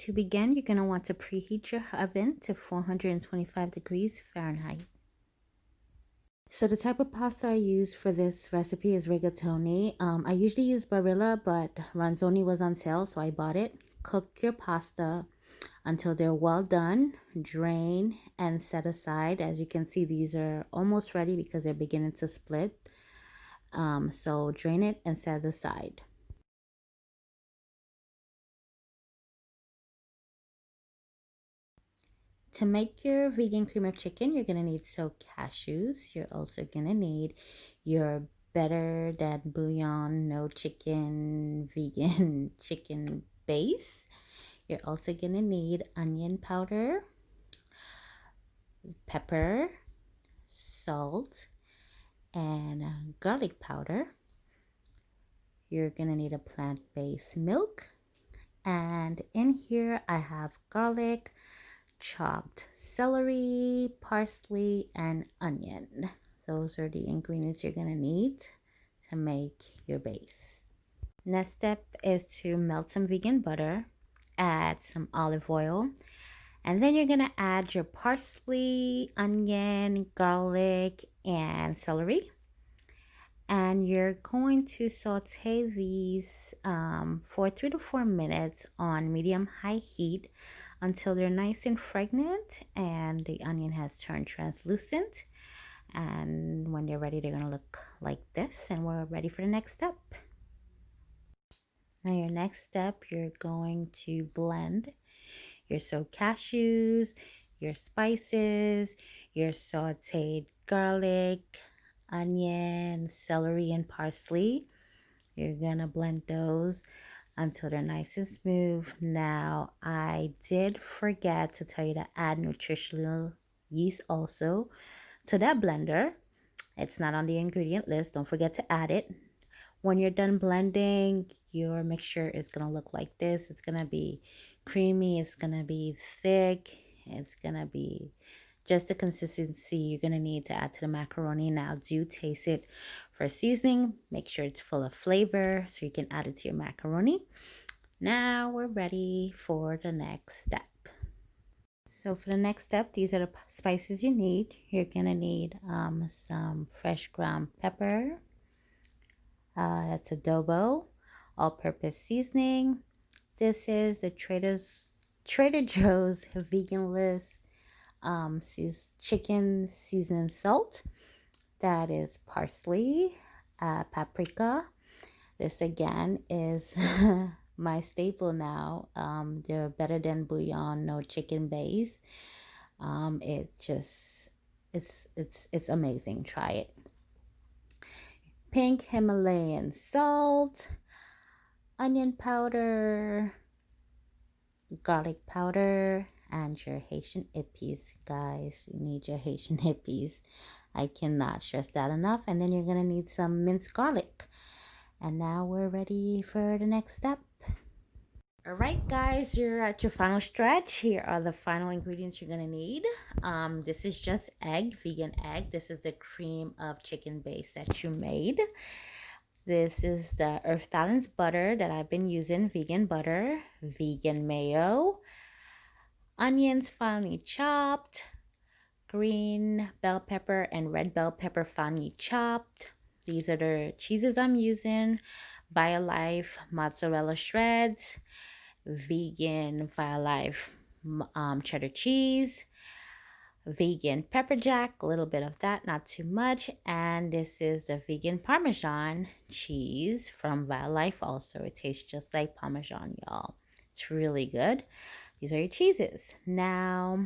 To begin, you're going to want to preheat your oven to 425 degrees Fahrenheit. So the type of pasta I use for this recipe is rigatoni. I usually use Barilla, but Ranzoni was on sale, so I bought it. Cook your pasta until they're well done. Drain and set aside. As you can see, these are almost ready because they're beginning to split. So drain it and set it aside. To make your vegan cream of chicken, you're going to need soaked cashews. You're also going to need your better than bouillon, no chicken, vegan chicken base. You're also going to need onion powder, pepper, salt, and garlic powder. You're going to need a plant-based milk. And in here, I have garlic, chopped celery, parsley, and onion. Those are the ingredients you're going to need to make your base. Next step is to melt some vegan butter, add some olive oil, and then you're going to add your parsley, onion, garlic, and celery. And you're going to saute these for 3 to 4 minutes on medium-high heat until they're nice and fragrant and the onion has turned translucent. And when they're ready, they're going to look like this, and we're ready for the next step. Now your next step, you're going to blend your soaked cashews, your spices, your sauteed garlic, onion, celery, and parsley. You're gonna blend those until they're nice and smooth. Now, I did forget to tell you to add nutritional yeast also to that blender. It's not on the ingredient list. Don't forget to add it. When you're done blending, your mixture is gonna look like this. It's gonna be creamy, it's gonna be thick, it's gonna be just the consistency you're going to need to add to the macaroni. Now, do taste it for seasoning. Make sure it's full of flavor so you can add it to your macaroni. Now, we're ready for the next step. So, for the next step, these are the spices you need. You're going to need some fresh ground pepper. That's adobo, all-purpose seasoning. This is the Trader Joe's vegan list chicken seasoned salt. That is parsley, paprika. This again is my staple now. They're better than bouillon, no chicken base. It's amazing. Try it. Pink Himalayan salt, onion powder, garlic powder, and your Haitian hippies. Guys, you need your Haitian hippies. I cannot stress that enough. And then you're going to need some minced garlic. And now we're ready for the next step. All right, guys, you're at your final stretch. Here are the final ingredients you're going to need. This is just egg, vegan egg. This is the cream of chicken base that you made. This is the Earth Balance butter that I've been using, vegan butter, vegan mayo, onions finely chopped, green bell pepper and red bell pepper finely chopped. These are the cheeses I'm using: Violife mozzarella shreds, vegan Violife cheddar cheese, vegan pepper jack, a little bit of that, not too much. And this is the vegan Parmesan cheese from Violife also. It tastes just like Parmesan, y'all. It's really good. These are your cheeses. Now,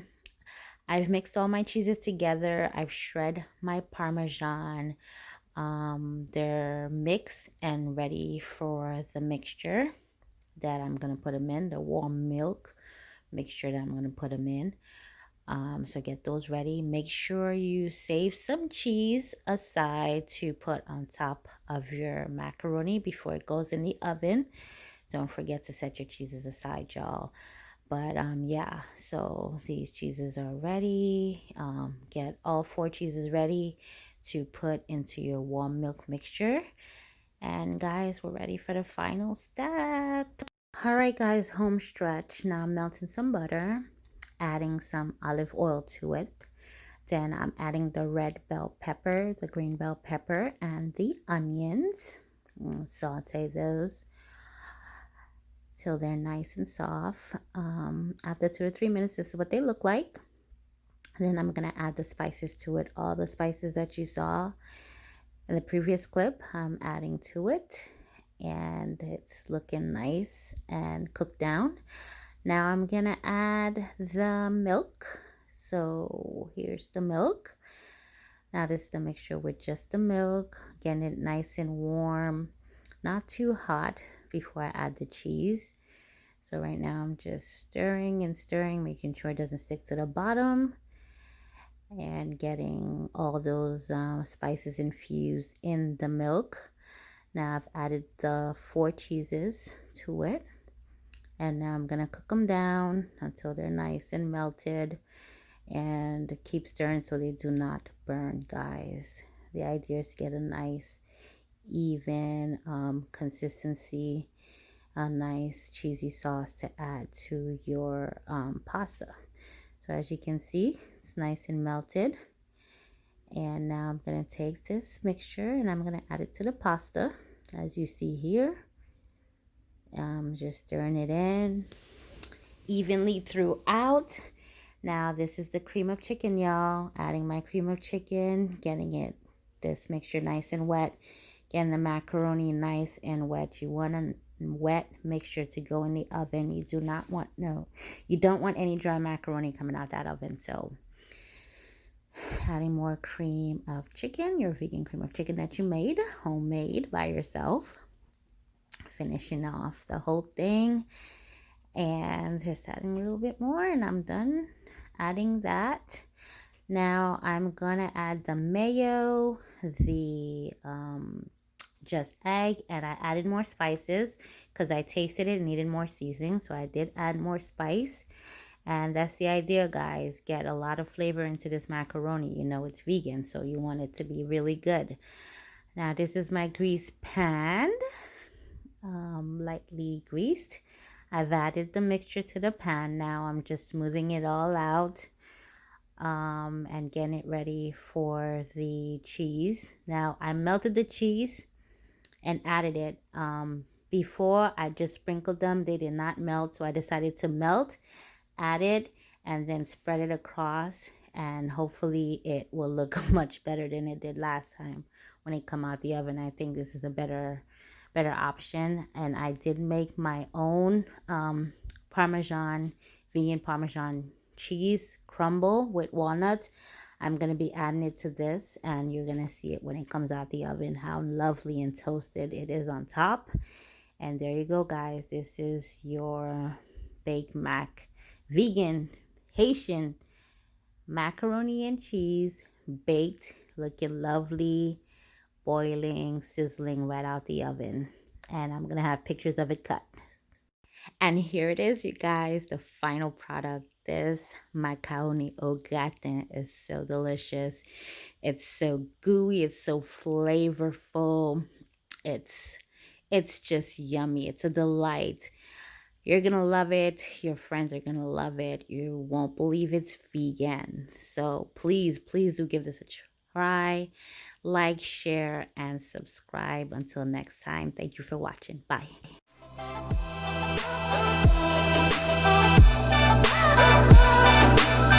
I've mixed all my cheeses together. I've shredded my Parmesan. They're mixed and ready for the mixture that I'm going to put them in, the warm milk mixture that I'm going to put them in. So get those ready. Make sure you save some cheese aside to put on top of your macaroni before it goes in the oven. Don't forget to set your cheeses aside, y'all. But yeah, so these cheeses are ready. Get all 4 cheeses ready to put into your warm milk mixture. And guys, we're ready for the final step. All right, guys, home stretch. Now I'm melting some butter, adding some olive oil to it. Then I'm adding the red bell pepper, the green bell pepper, and the onions. Saute those till they're nice and soft. After 2 or 3 minutes, this is what they look like. Then I'm gonna add the spices to it. All the spices that you saw in the previous clip, I'm adding to it, and it's looking nice and cooked down. Now I'm gonna add the milk. So here's the milk. Now this is the mixture with just the milk, getting it nice and warm, not too hot before I add the cheese. So right now I'm just stirring and stirring, making sure it doesn't stick to the bottom, and getting all those spices infused in the milk. Now I've added the 4 cheeses to it, and now I'm gonna cook them down until they're nice and melted, and keep stirring so they do not burn, guys. The idea is to get a nice even consistency, a nice cheesy sauce to add to your pasta. So as you can see, it's nice and melted. And now I'm going to take this mixture and I'm going to add it to the pasta, as you see here. I'm just stirring it in evenly throughout. Now this is the cream of chicken, y'all. Adding my cream of chicken, getting this mixture nice and wet, getting the macaroni nice and wet. You want a wet mixture to go in the oven. You don't want any dry macaroni coming out that oven. So adding more cream of chicken, your vegan cream of chicken that you made, homemade by yourself. Finishing off the whole thing and just adding a little bit more, and I'm done adding that. Now I'm gonna add the mayo, the just egg, and I added more spices because I tasted it and needed more seasoning, so I did add more spice. And that's the idea, guys. Get a lot of flavor into this macaroni. You know it's vegan, so you want it to be really good. Now this is my grease pan, lightly greased. I've added the mixture to the pan. Now I'm just smoothing it all out and getting it ready for the cheese. Now I melted the cheese and added it. Before I just sprinkled them, they did not melt, so I decided to melt, add it, and then spread it across, and hopefully it will look much better than it did last time when it come out the oven. I think this is a better option. And I did make my own vegan Parmesan cheese crumble with walnuts. I'm going to be adding it to this, and you're going to see it when it comes out the oven, how lovely and toasted it is on top. And there you go, guys. This is your baked vegan Haitian macaroni and cheese, baked, looking lovely, boiling, sizzling right out the oven. And I'm gonna have pictures of it cut. And here it is, you guys, the final product. This macaroni au gratin is so delicious. It's so gooey, it's so flavorful. It's just yummy. It's a delight. You're gonna love it. Your friends are gonna love it. You won't believe it's vegan. So please do give this a try. Like, share, and subscribe. Until next time, thank you for watching. Bye.